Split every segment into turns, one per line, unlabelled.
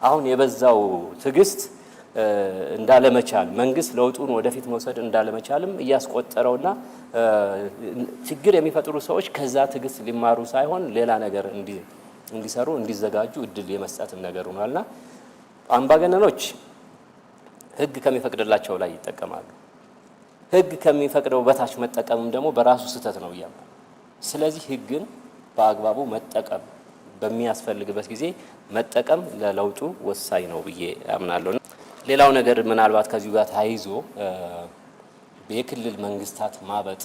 አሁን የበዛው ትግስት እንዳለመቻል መንግስት ለውጡን ወደፊት መውሰድ እንዳለመቻልም እያስቆጠረውና ችግር የሚፈጥሩ ሰዎች ከዛ ትግስት ሊማሩ ሳይሆን ሌላ ነገር እንዲሰሩ እንዲዘጋጁ እድል የመስጠትም ነገር ሆኗልና አምባገነኖች ህግ ከሚፈቅድላቸው ላይ ይጠቀማሉ። ህግ ከሚፈቅደው በታች መጠቀምም ደግሞ በራሱ ስህተት ነው ይያምናል። ስለዚህ ህግን በአግባቡ መጠቀም በሚያስፈልግበት ጊዜ መጠቀም ለለውጡ ወሳኝ ነው ብዬ አምናለሁ። ሌላው ነገር ምናልባት ከዚሁ ጋር ታይዞ የክልል መንግስታት ማበጥ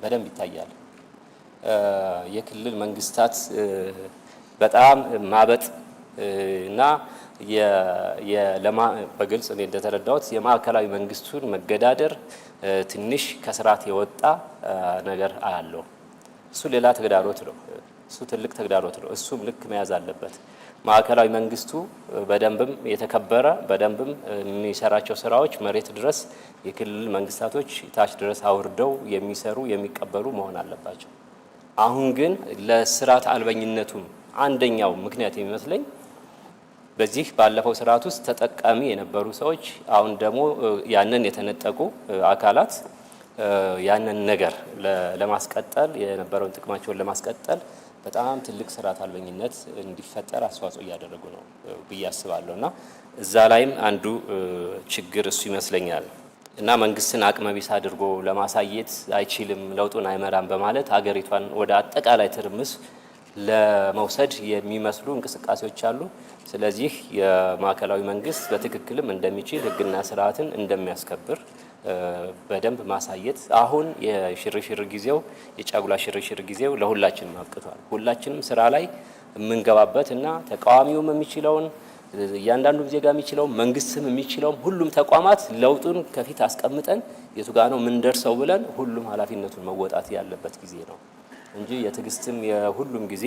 በደንብ ይታያል። የክልል መንግስታት በጣም ማበጥ እና በግልጽ እኔ እንደተረዳሁት የማዕከላዊ መንግስቱን መገዳደር ትንሽ ከስርዓት የወጣ ነገር አለው። እሱ ሌላ ተግዳሮት ነው። እሱ ትልቅ ተግዳሮት ነው። እሱም ልክ መያዝ አለበት። ማዕከላዊ መንግስቱ በደንብም የተከበረ በደንብም የሚሰራቸው ስራዎች መሬት ድረስ የክልል መንግስታቶች ታች ድረስ አውርደው የሚሰሩ የሚቀበሉ መሆን አለባቸው። አሁን ግን ለስርዓት አልበኝነቱም አንደኛው ምክንያት የሚመስለኝ በዚህ ባለፈው ስርዓት ውስጥ ተጠቃሚ የነበሩ ሰዎች አሁን ደግሞ ያንን የተነጠቁ አካላት ያንን ነገር ለማስቀጠል የነበረውን ጥቅማቸውን ለማስቀጠል በጣም ትልቅ ስርዓት አልበኝነት እንዲፈጠር አስተዋጽኦ እያደረጉ ነው ብዬ አስባለሁና እዛ ላይም አንዱ ችግር እሱ ይመስለኛል። እና መንግስትን አቅመቢስ አድርጎ ለማሳየት አይችልም፣ ለውጡን አይመራም በማለት ሀገሪቷን ወደ አጠቃላይ ትርምስ ለመውሰድ የሚመስሉ እንቅስቃሴዎች አሉ። ስለዚህ የማዕከላዊ መንግስት በትክክልም እንደሚችል ህግና ስርዓትን እንደሚያስከብር በደንብ ማሳየት አሁን የሽርሽር ጊዜው የጫጉላ ሽርሽር ጊዜው ለሁላችንም አብቅቷል። ሁላችንም ስራ ላይ የምንገባበት እና ተቃዋሚውም የሚችለውን እያንዳንዱ ዜጋ የሚችለው መንግስትም የሚችለው ሁሉም ተቋማት ለውጡን ከፊት አስቀምጠን የቱ ጋር ነው ምን ደርሰው ብለን ሁሉም ኃላፊነቱን መወጣት ያለበት ጊዜ ነው እንጂ የትግስትም የሁሉም ጊዜ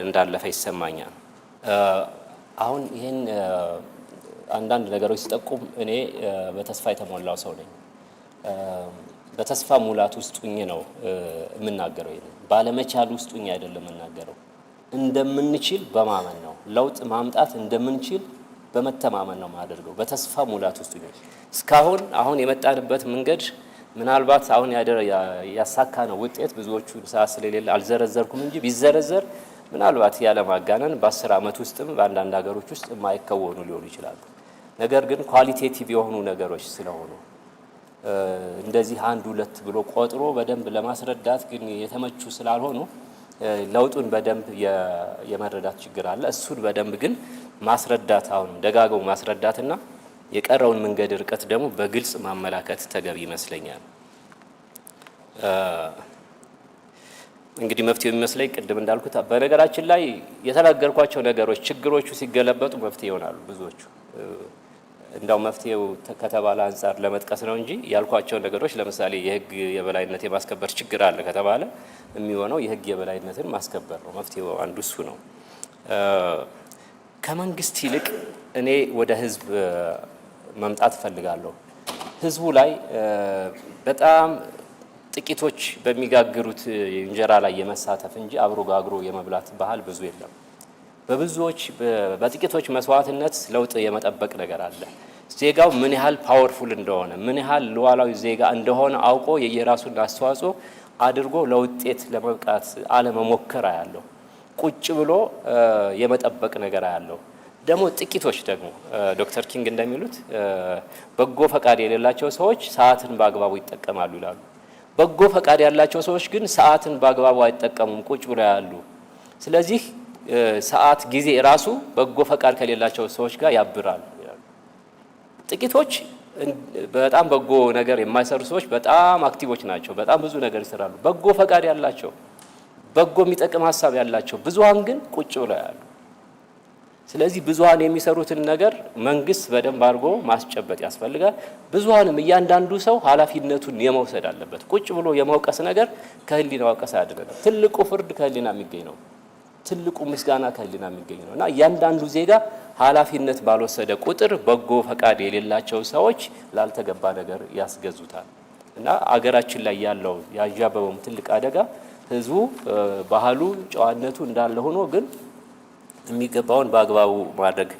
እንዳለፈ ይሰማኛል። አሁን ይሄን አንዳንድ ነገሮች ሲጠቁም እኔ በተስፋ የተሞላው ሰው ነኝ። በተስፋ ሙላት ውስጥ ሆኜ ነው የምናገረው። ይሄን ባለመቻል ውስጥ ሆኜ አይደለም የምናገረው። እንደምንችል በማመን ነው። ለውጥ ማምጣት እንደምንችል በመተማመን ነው ማደርገው። በተስፋ ሙላት ውስጥ ሆኜ እስካሁን አሁን የመጣንበት መንገድ ምናልባት አሁን ያሳካ ነው ውጤት ብዙዎቹ ሰዓት ስለሌለ አልዘረዘርኩም እንጂ ቢዘረዘር ምናልባት ያለ ማጋነን በ10 ዓመት ውስጥም በአንዳንድ ሀገሮች ውስጥ የማይከወኑ ሊሆኑ ይችላሉ። ነገር ግን ኳሊቴቲቭ የሆኑ ነገሮች ስለሆኑ እንደዚህ አንድ ሁለት ብሎ ቆጥሮ በደንብ ለማስረዳት ግን የተመቹ ስላልሆኑ ለውጡን በደንብ የመረዳት ችግር አለ። እሱን በደንብ ግን ማስረዳት አሁን ደጋግሞ ማስረዳትና የቀረውን መንገድ ርቀት ደግሞ በግልጽ ማመላከት ተገቢ ይመስለኛል። እንግዲህ መፍትሄው የሚመስለኝ ቅድም እንዳልኩት በነገራችን ላይ የተናገርኳቸው ነገሮች ችግሮቹ ሲገለበጡ መፍትሄ ይሆናሉ ብዙዎቹ። እንዳው መፍትሄው ከተባለ አንፃር ለመጥቀስ ነው እንጂ ያልኳቸው ነገሮች ለምሳሌ የህግ የበላይነት የማስከበር ችግር አለ ከተባለ የሚሆነው የህግ የበላይነትን ማስከበር ነው። መፍትሄው አንዱ እሱ ነው። ከመንግስት ይልቅ እኔ ወደ ህዝብ መምጣት እፈልጋለሁ። ህዝቡ ላይ በጣም ጥቂቶች በሚጋግሩት እንጀራ ላይ የመሳተፍ እንጂ አብሮ ጋግሮ የመብላት ባህል ብዙ የለም። በብዙዎች በጥቂቶች መስዋዕትነት ለውጥ የመጠበቅ ነገር አለ። ዜጋው ምን ያህል ፓወርፉል እንደሆነ ምን ያህል ሉዓላዊ ዜጋ እንደሆነ አውቆ የየራሱን አስተዋጽኦ አድርጎ ለውጤት ለመብቃት አለመሞከር ያለው ቁጭ ብሎ የመጠበቅ ነገር ያለው ደግሞ ጥቂቶች ደግሞ ዶክተር ኪንግ እንደሚሉት በጎ ፈቃድ የሌላቸው ሰዎች ሰዓትን በአግባቡ ይጠቀማሉ ይላሉ። በጎ ፈቃድ ያላቸው ሰዎች ግን ሰዓትን በአግባቡ አይጠቀሙም፣ ቁጭ ብሎ ያሉ። ስለዚህ ሰዓት ጊዜ ራሱ በጎ ፈቃድ ከሌላቸው ሰዎች ጋር ያብራል ይላሉ። ጥቂቶች በጣም በጎ ነገር የማይሰሩ ሰዎች በጣም አክቲቮች ናቸው፣ በጣም ብዙ ነገር ይሰራሉ። በጎ ፈቃድ ያላቸው በጎ የሚጠቅም ሀሳብ ያላቸው ብዙሃን ግን ቁጭ ብለው ያሉ። ስለዚህ ብዙሃን የሚሰሩትን ነገር መንግስት በደንብ አድርጎ ማስጨበጥ ያስፈልጋል። ብዙሃንም እያንዳንዱ ሰው ኃላፊነቱን የመውሰድ አለበት። ቁጭ ብሎ የመውቀስ ነገር ከህሊና ወቀሳ አይደለም። ትልቁ ፍርድ ከህሊና የሚገኝ ነው። ትልቁ ምስጋና ከህሊና የሚገኝ ነው እና እያንዳንዱ ዜጋ ኃላፊነት ባልወሰደ ቁጥር በጎ ፈቃድ የሌላቸው ሰዎች ላልተገባ ነገር ያስገዙታል እና አገራችን ላይ ያለው ያዣበበውም ትልቅ አደጋ ህዝቡ ባህሉ ጨዋነቱ እንዳለ ሆኖ ግን የሚገባውን በአግባቡ ማድረግ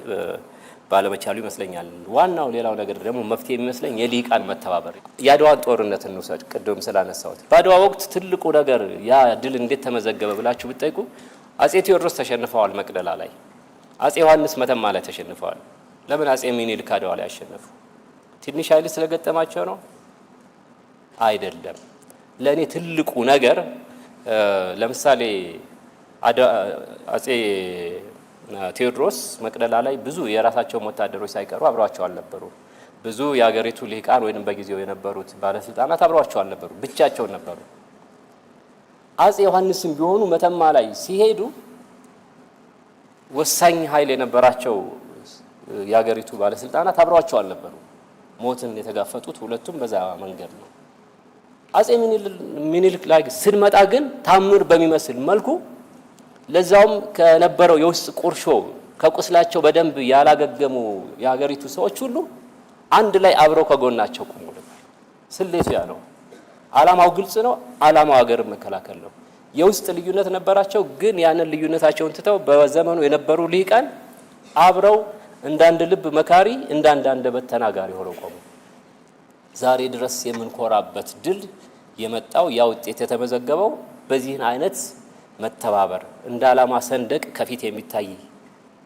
ባለመቻሉ ይመስለኛል። ዋናው ሌላው ነገር ደግሞ መፍትሄ የሚመስለኝ የልሂቃን መተባበር። የአድዋን ጦርነት እንውሰድ፣ ቅድም ስላነሳሁት በአድዋ ወቅት ትልቁ ነገር ያ ድል እንዴት ተመዘገበ ብላችሁ ብትጠይቁ አጼ ቴዎድሮስ ተሸንፈዋል መቅደላ ላይ፣ አጼ ዮሐንስ መተማ ላይ ተሸንፈዋል። ለምን አጼ ሚኒልክ አድዋ ላይ አሸነፉ? ትንሽ ኃይል ስለገጠማቸው ነው? አይደለም። ለእኔ ትልቁ ነገር ለምሳሌ አጼ ቴዎድሮስ መቅደላ ላይ ብዙ የራሳቸው ወታደሮች ሳይቀሩ አብረዋቸው አልነበሩ። ብዙ የሀገሪቱ ልሂቃን ወይንም በጊዜው የነበሩት ባለስልጣናት አብረዋቸው አልነበሩ፣ ብቻቸውን ነበሩ። አጼ ዮሐንስም ቢሆኑ መተማ ላይ ሲሄዱ ወሳኝ ኃይል የነበራቸው የሀገሪቱ ባለስልጣናት አብረዋቸው አልነበሩ። ሞትን የተጋፈጡት ሁለቱም በዛ መንገድ ነው። አጼ ሚኒልክ ላይ ስንመጣ ግን ታምር በሚመስል መልኩ ለዛውም ከነበረው የውስጥ ቁርሾ ከቁስላቸው በደንብ ያላገገሙ የሀገሪቱ ሰዎች ሁሉ አንድ ላይ አብረው ከጎናቸው ቆሙ ነበር። ስሌቱ ያ ነው። ዓላማው ግልጽ ነው። ዓላማው ሀገርን መከላከል ነው። የውስጥ ልዩነት ነበራቸው፣ ግን ያንን ልዩነታቸውን ትተው በዘመኑ የነበሩ ልሂቃን አብረው እንዳንድ ልብ መካሪ እንዳንድ አንደበት ተናጋሪ ሆነው ቆሙ። ዛሬ ድረስ የምንኮራበት ድል የመጣው ያ ውጤት የተመዘገበው በዚህን አይነት መተባበር እንደ ዓላማ ሰንደቅ ከፊት የሚታይ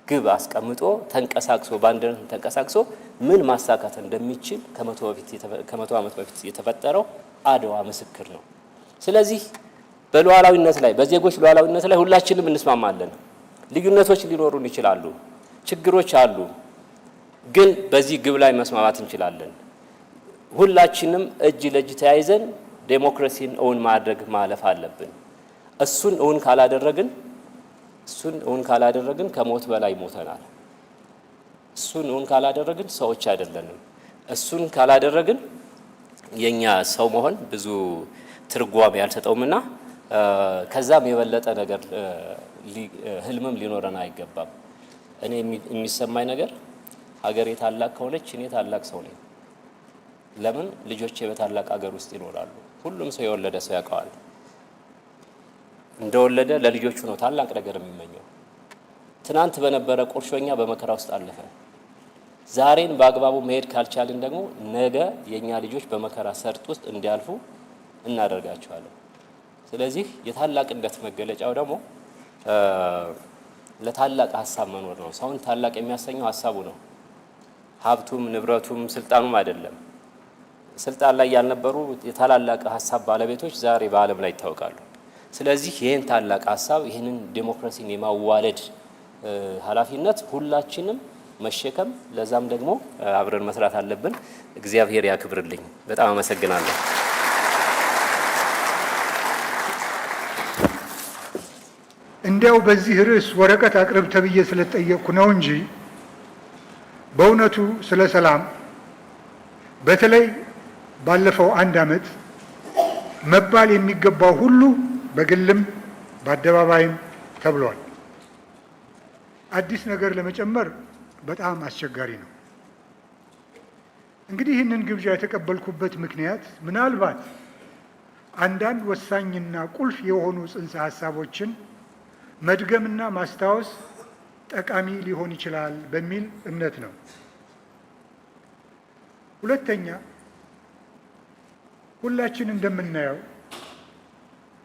ግብ አስቀምጦ ተንቀሳቅሶ ባንዲራን ተንቀሳቅሶ ምን ማሳካት እንደሚችል ከመቶ ዓመት በፊት የተፈጠረው አድዋ ምስክር ነው። ስለዚህ በሉዓላዊነት ላይ በዜጎች ሉዓላዊነት ላይ ሁላችንም እንስማማለን። ልዩነቶች ሊኖሩን ይችላሉ፣ ችግሮች አሉ፣ ግን በዚህ ግብ ላይ መስማማት እንችላለን። ሁላችንም እጅ ለእጅ ተያይዘን ዴሞክራሲን እውን ማድረግ ማለፍ አለብን። እሱን እውን ካላደረግን ከሞት በላይ ሞተናል። እሱን እውን ካላደረግን ሰዎች አይደለንም። እሱን ካላደረግን የኛ ሰው መሆን ብዙ ትርጓሜ ያልሰጠውምና ከዛም የበለጠ ነገር ህልምም ሊኖረን አይገባም። እኔ የሚሰማኝ ነገር ሀገሬ ታላቅ ከሆነች እኔ ታላቅ ሰው ነኝ። ለምን ልጆቼ በታላቅ ሀገር ውስጥ ይኖራሉ። ሁሉም ሰው የወለደ ሰው ያውቀዋል። እንደወለደ ለልጆቹ ነው ታላቅ ነገር የሚመኘው። ትናንት በነበረ ቁርሾኛ በመከራ ውስጥ አለፈ። ዛሬን በአግባቡ መሄድ ካልቻልን ደግሞ ነገ የኛ ልጆች በመከራ ሰርጥ ውስጥ እንዲያልፉ እናደርጋቸዋለን። ስለዚህ የታላቅነት መገለጫው ደግሞ ለታላቅ ሀሳብ መኖር ነው። ሰውን ታላቅ የሚያሰኘው ሀሳቡ ነው። ሀብቱም ንብረቱም ስልጣኑም አይደለም። ስልጣን ላይ ያልነበሩ የታላላቅ ሀሳብ ባለቤቶች ዛሬ በዓለም ላይ ይታወቃሉ። ስለዚህ ይህን ታላቅ ሀሳብ ይህንን ዴሞክራሲን የማዋለድ ኃላፊነት ሁላችንም መሸከም ለዛም ደግሞ አብረን መስራት አለብን። እግዚአብሔር ያክብርልኝ። በጣም አመሰግናለሁ።
እንዲያው በዚህ ርዕስ ወረቀት አቅርብ ተብዬ ስለተጠየቅኩ ነው እንጂ በእውነቱ ስለ ሰላም በተለይ ባለፈው አንድ ዓመት መባል የሚገባው ሁሉ በግልም በአደባባይም ተብሏል። አዲስ ነገር ለመጨመር በጣም አስቸጋሪ ነው። እንግዲህ ይህንን ግብዣ የተቀበልኩበት ምክንያት ምናልባት አንዳንድ ወሳኝና ቁልፍ የሆኑ ጽንሰ ሀሳቦችን መድገምና ማስታወስ ጠቃሚ ሊሆን ይችላል በሚል እምነት ነው። ሁለተኛ፣ ሁላችን እንደምናየው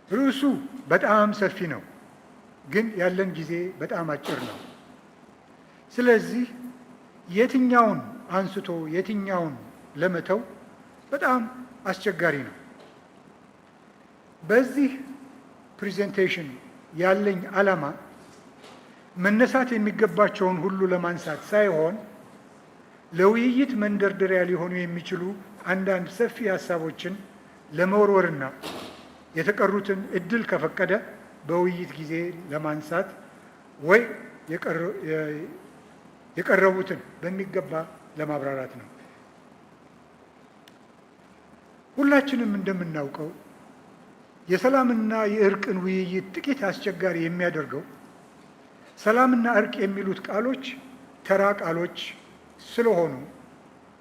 ርዕሱ በጣም ሰፊ ነው፣ ግን ያለን ጊዜ በጣም አጭር ነው። ስለዚህ የትኛውን አንስቶ የትኛውን ለመተው በጣም አስቸጋሪ ነው። በዚህ ፕሬዘንቴሽን ያለኝ ዓላማ መነሳት የሚገባቸውን ሁሉ ለማንሳት ሳይሆን ለውይይት መንደርደሪያ ሊሆኑ የሚችሉ አንዳንድ ሰፊ ሀሳቦችን ለመወርወርና የተቀሩትን እድል ከፈቀደ በውይይት ጊዜ ለማንሳት ወይ የቀረቡትን በሚገባ ለማብራራት ነው። ሁላችንም እንደምናውቀው የሰላምና የእርቅን ውይይት ጥቂት አስቸጋሪ የሚያደርገው ሰላምና እርቅ የሚሉት ቃሎች ተራ ቃሎች ስለሆኑ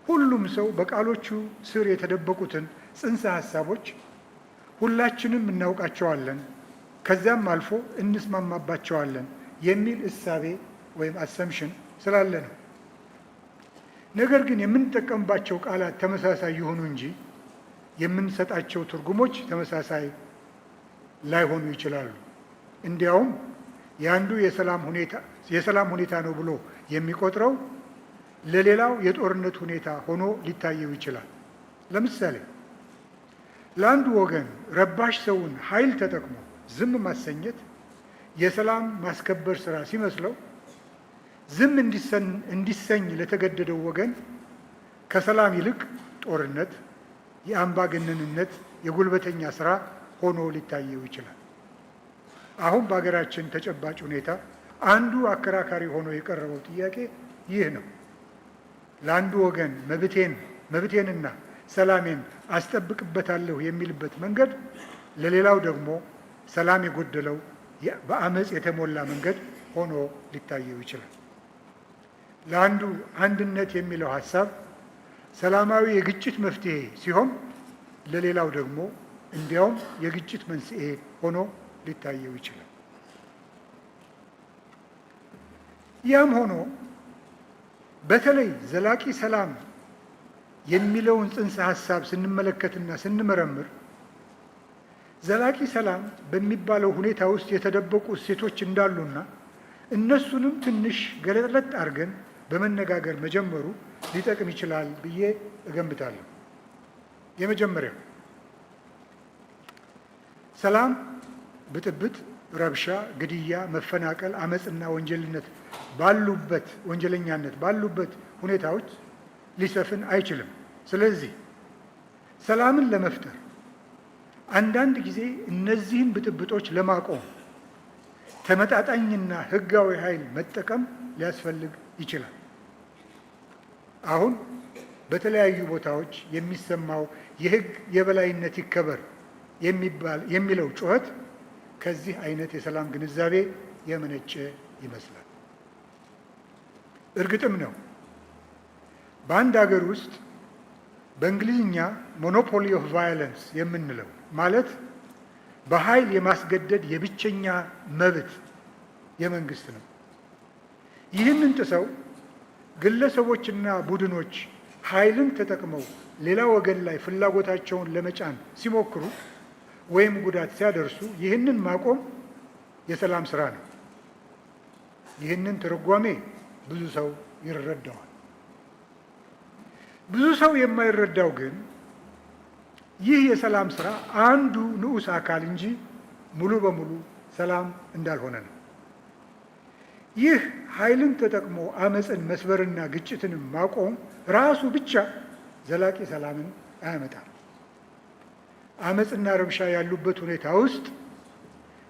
ሁሉም ሰው በቃሎቹ ስር የተደበቁትን ጽንሰ ሀሳቦች ሁላችንም እናውቃቸዋለን፣ ከዚያም አልፎ እንስማማባቸዋለን የሚል እሳቤ ወይም አሰምሽን ስላለ ነው። ነገር ግን የምንጠቀምባቸው ቃላት ተመሳሳይ ይሆኑ እንጂ የምንሰጣቸው ትርጉሞች ተመሳሳይ ላይሆኑ ይችላሉ። እንዲያውም የአንዱ የሰላም ሁኔታ ነው ብሎ የሚቆጥረው ለሌላው የጦርነት ሁኔታ ሆኖ ሊታየው ይችላል። ለምሳሌ ለአንዱ ወገን ረባሽ ሰውን ኃይል ተጠቅሞ ዝም ማሰኘት የሰላም ማስከበር ስራ ሲመስለው፣ ዝም እንዲሰኝ ለተገደደው ወገን ከሰላም ይልቅ ጦርነት፣ የአምባገነንነት፣ የጉልበተኛ ስራ ሆኖ ሊታየው ይችላል። አሁን በሀገራችን ተጨባጭ ሁኔታ አንዱ አከራካሪ ሆኖ የቀረበው ጥያቄ ይህ ነው። ለአንዱ ወገን መብቴንና ሰላሜን አስጠብቅበታለሁ የሚልበት መንገድ፣ ለሌላው ደግሞ ሰላም የጎደለው በአመፅ የተሞላ መንገድ ሆኖ ሊታየው ይችላል። ለአንዱ አንድነት የሚለው ሀሳብ ሰላማዊ የግጭት መፍትሄ ሲሆን፣ ለሌላው ደግሞ እንዲያውም የግጭት መንስኤ ሆኖ ሊታየው ይችላል። ያም ሆኖ በተለይ ዘላቂ ሰላም የሚለውን ጽንሰ ሀሳብ ስንመለከትና ስንመረምር ዘላቂ ሰላም በሚባለው ሁኔታ ውስጥ የተደበቁ እሴቶች እንዳሉና እነሱንም ትንሽ ገለጥለጥ አድርገን በመነጋገር መጀመሩ ሊጠቅም ይችላል ብዬ እገምታለሁ። የመጀመሪያው ሰላም ብጥብጥ፣ ረብሻ፣ ግድያ፣ መፈናቀል፣ አመፅና ወንጀለኛነት ባሉበት ሁኔታዎች ሊሰፍን አይችልም። ስለዚህ ሰላምን ለመፍጠር አንዳንድ ጊዜ እነዚህን ብጥብጦች ለማቆም ተመጣጣኝና ሕጋዊ ኃይል መጠቀም ሊያስፈልግ ይችላል። አሁን በተለያዩ ቦታዎች የሚሰማው የሕግ የበላይነት ይከበር የሚለው ጩኸት ከዚህ አይነት የሰላም ግንዛቤ የመነጨ ይመስላል። እርግጥም ነው በአንድ ሀገር ውስጥ በእንግሊዝኛ ሞኖፖሊ ኦፍ ቫዮለንስ የምንለው ማለት በኃይል የማስገደድ የብቸኛ መብት የመንግስት ነው። ይህንን ጥሰው ግለሰቦችና ቡድኖች ኃይልን ተጠቅመው ሌላ ወገን ላይ ፍላጎታቸውን ለመጫን ሲሞክሩ ወይም ጉዳት ሲያደርሱ ይህንን ማቆም የሰላም ስራ ነው። ይህንን ትርጓሜ ብዙ ሰው ይረዳዋል። ብዙ ሰው የማይረዳው ግን ይህ የሰላም ስራ አንዱ ንዑስ አካል እንጂ ሙሉ በሙሉ ሰላም እንዳልሆነ ነው። ይህ ኃይልን ተጠቅሞ አመፅን መስበርና ግጭትንም ማቆም ራሱ ብቻ ዘላቂ ሰላምን አያመጣም። አመፅና ረብሻ ያሉበት ሁኔታ ውስጥ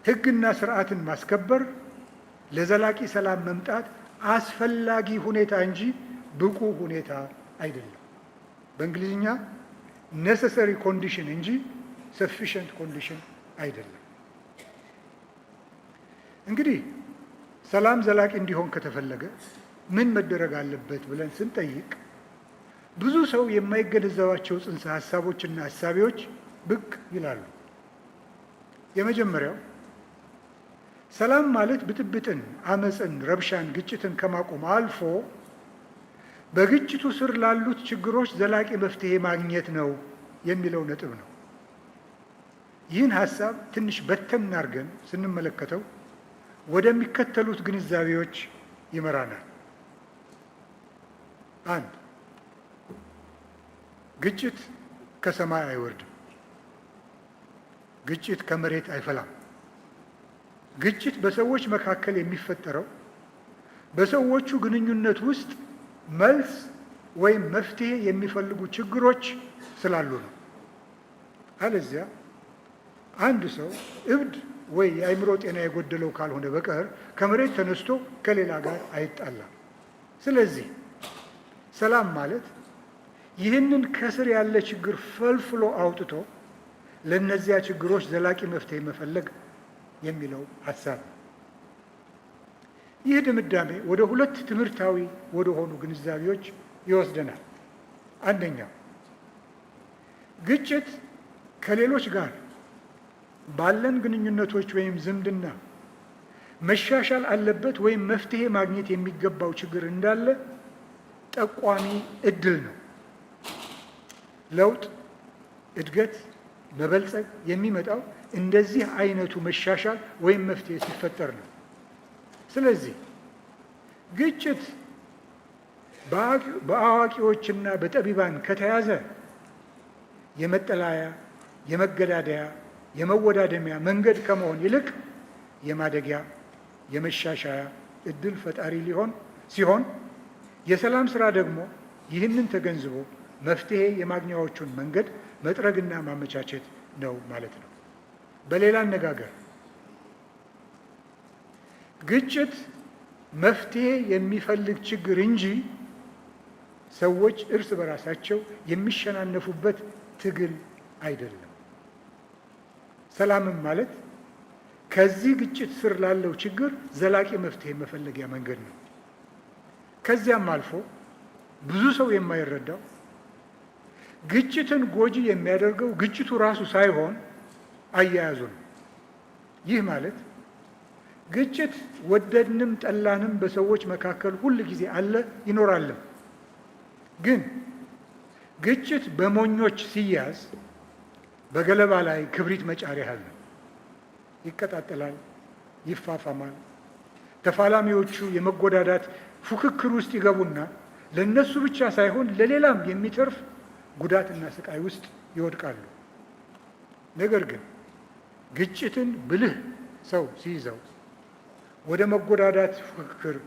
ሕግና ስርዓትን ማስከበር ለዘላቂ ሰላም መምጣት አስፈላጊ ሁኔታ እንጂ ብቁ ሁኔታ አይደለም። በእንግሊዝኛ ኔሰሰሪ ኮንዲሽን እንጂ ሰፊሽንት ኮንዲሽን አይደለም። እንግዲህ ሰላም ዘላቂ እንዲሆን ከተፈለገ ምን መደረግ አለበት ብለን ስንጠይቅ ብዙ ሰው የማይገነዘባቸው ጽንሰ ሀሳቦችና ሀሳቢዎች ብቅ ይላሉ። የመጀመሪያው ሰላም ማለት ብጥብጥን፣ አመፅን፣ ረብሻን፣ ግጭትን ከማቆም አልፎ በግጭቱ ስር ላሉት ችግሮች ዘላቂ መፍትሄ ማግኘት ነው የሚለው ነጥብ ነው። ይህን ሀሳብ ትንሽ በተን አድርገን ስንመለከተው ወደሚከተሉት ግንዛቤዎች ይመራናል። አንድ፣ ግጭት ከሰማይ አይወርድም። ግጭት ከመሬት አይፈላም። ግጭት በሰዎች መካከል የሚፈጠረው በሰዎቹ ግንኙነት ውስጥ መልስ ወይም መፍትሄ የሚፈልጉ ችግሮች ስላሉ ነው። አለዚያ አንድ ሰው እብድ ወይ የአእምሮ ጤና የጎደለው ካልሆነ በቀር ከመሬት ተነስቶ ከሌላ ጋር አይጣላም። ስለዚህ ሰላም ማለት ይህንን ከስር ያለ ችግር ፈልፍሎ አውጥቶ ለእነዚያ ችግሮች ዘላቂ መፍትሄ መፈለግ የሚለው ሀሳብ ነው። ይህ ድምዳሜ ወደ ሁለት ትምህርታዊ ወደሆኑ ግንዛቤዎች ይወስደናል። አንደኛው ግጭት ከሌሎች ጋር ባለን ግንኙነቶች ወይም ዝምድና መሻሻል አለበት ወይም መፍትሄ ማግኘት የሚገባው ችግር እንዳለ ጠቋሚ እድል ነው። ለውጥ፣ እድገት፣ መበልጸግ የሚመጣው እንደዚህ አይነቱ መሻሻል ወይም መፍትሄ ሲፈጠር ነው። ስለዚህ ግጭት በአዋቂዎችና በጠቢባን ከተያዘ የመጠላያ፣ የመገዳደያ፣ የመወዳደሚያ መንገድ ከመሆን ይልቅ የማደጊያ፣ የመሻሻያ እድል ፈጣሪ ሲሆን የሰላም ስራ ደግሞ ይህንን ተገንዝቦ መፍትሄ የማግኛዎቹን መንገድ መጥረግና ማመቻቸት ነው ማለት ነው። በሌላ አነጋገር ግጭት መፍትሄ የሚፈልግ ችግር እንጂ ሰዎች እርስ በራሳቸው የሚሸናነፉበት ትግል አይደለም። ሰላምም ማለት ከዚህ ግጭት ስር ላለው ችግር ዘላቂ መፍትሄ መፈለጊያ መንገድ ነው። ከዚያም አልፎ ብዙ ሰው የማይረዳው ግጭትን ጎጂ የሚያደርገው ግጭቱ ራሱ ሳይሆን አያያዙ ነው። ይህ ማለት ግጭት ወደድንም ጠላንም በሰዎች መካከል ሁል ጊዜ አለ ይኖራልም። ግን ግጭት በሞኞች ሲያዝ በገለባ ላይ ክብሪት መጫር ያህል ነው። ይቀጣጠላል፣ ይፋፋማል። ተፋላሚዎቹ የመጎዳዳት ፉክክር ውስጥ ይገቡና ለነሱ ብቻ ሳይሆን ለሌላም የሚተርፍ ጉዳትና ስቃይ ውስጥ ይወድቃሉ። ነገር ግን ግጭትን ብልህ ሰው ሲይዘው ወደ መጎዳዳት ፉክክር